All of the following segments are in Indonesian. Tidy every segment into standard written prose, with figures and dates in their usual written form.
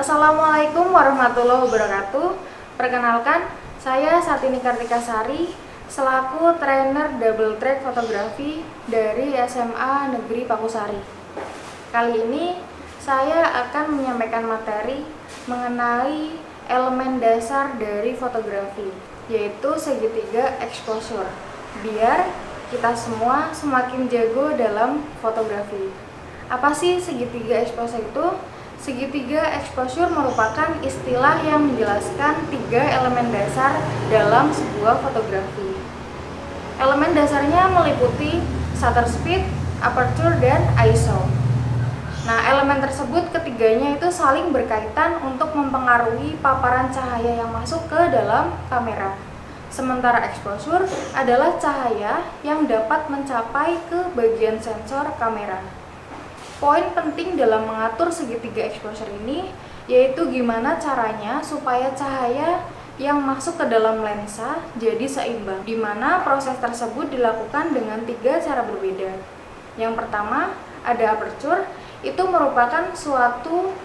Assalamualaikum warahmatullahi wabarakatuh. Perkenalkan, saya Satini Kartikasari selaku trainer double track fotografi dari SMA Negeri Pakusari. Kali ini saya akan menyampaikan materi mengenai elemen dasar dari fotografi, yaitu segitiga exposure, biar kita semua semakin jago dalam fotografi. Apa sih segitiga exposure itu? Segitiga exposure merupakan istilah yang menjelaskan tiga elemen dasar dalam sebuah fotografi. Elemen dasarnya meliputi shutter speed, aperture, dan ISO. Nah, elemen tersebut ketiganya itu saling berkaitan untuk mempengaruhi paparan cahaya yang masuk ke dalam kamera. Sementara exposure adalah cahaya yang dapat mencapai ke bagian sensor kamera. Poin penting dalam mengatur segitiga exposure ini yaitu gimana caranya supaya cahaya yang masuk ke dalam lensa jadi seimbang, di mana proses tersebut dilakukan dengan tiga cara berbeda. Yang pertama, ada aperture, itu merupakan suatu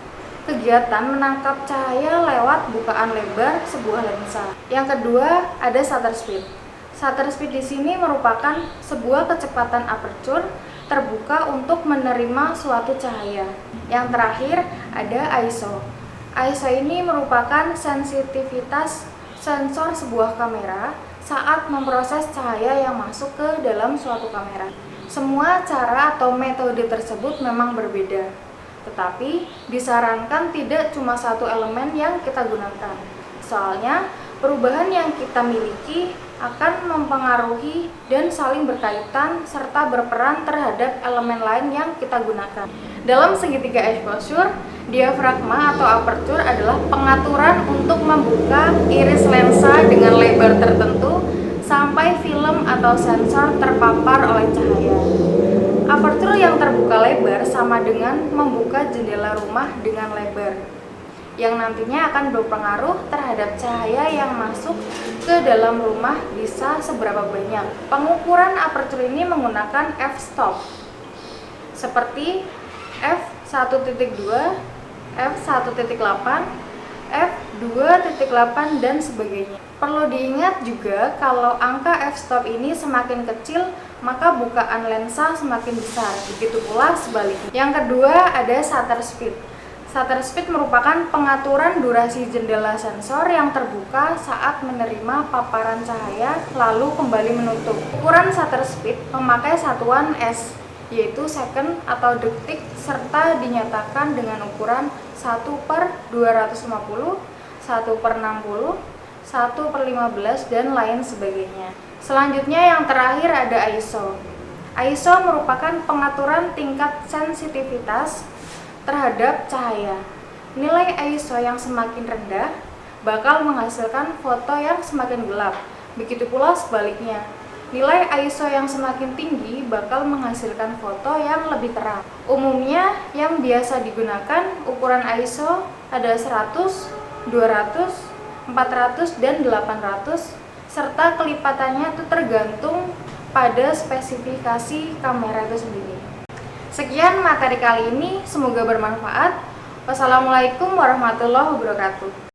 kegiatan menangkap cahaya lewat bukaan lebar sebuah lensa. Yang kedua, ada shutter speed. Shutter speed di sini merupakan sebuah kecepatan aperture terbuka untuk menerima suatu cahaya. Yang terakhir ada ISO. ISO ini merupakan sensitivitas sensor sebuah kamera saat memproses cahaya yang masuk ke dalam suatu kamera. Semua cara atau metode tersebut memang berbeda, tetapi disarankan tidak cuma satu elemen yang kita gunakan. Soalnya perubahan yang kita miliki akan mempengaruhi dan saling berkaitan serta berperan terhadap elemen lain yang kita gunakan. Dalam segitiga exposure, diafragma atau aperture adalah pengaturan untuk membuka iris lensa dengan lebar tertentu sampai film atau sensor terpapar oleh cahaya. Aperture yang terbuka lebar sama dengan membuka jendela rumah dengan lebar, yang nantinya akan berpengaruh terhadap cahaya yang masuk ke dalam rumah bisa seberapa banyak. Pengukuran aperture ini menggunakan f-stop seperti f1.2, f1.8, f2.8 dan sebagainya. Perlu diingat juga kalau angka f-stop ini semakin kecil maka bukaan lensa semakin besar, begitu pula sebaliknya. Yang kedua ada shutter speed. Shutter speed merupakan pengaturan durasi jendela sensor yang terbuka saat menerima paparan cahaya lalu kembali menutup. Ukuran shutter speed memakai satuan S, yaitu second atau detik, serta dinyatakan dengan ukuran 1/250, 1/60, 1/15, dan lain sebagainya. Selanjutnya yang terakhir ada ISO. ISO merupakan pengaturan tingkat sensitivitas terhadap cahaya. Nilai ISO yang semakin rendah bakal menghasilkan foto yang semakin gelap. Begitu pula sebaliknya. Nilai ISO yang semakin tinggi bakal menghasilkan foto yang lebih terang. Umumnya yang biasa digunakan ukuran ISO ada 100, 200, 400, dan 800, serta kelipatannya itu tergantung pada spesifikasi kamera itu sendiri. Sekian materi kali ini, semoga bermanfaat. Wassalamualaikum warahmatullahi wabarakatuh.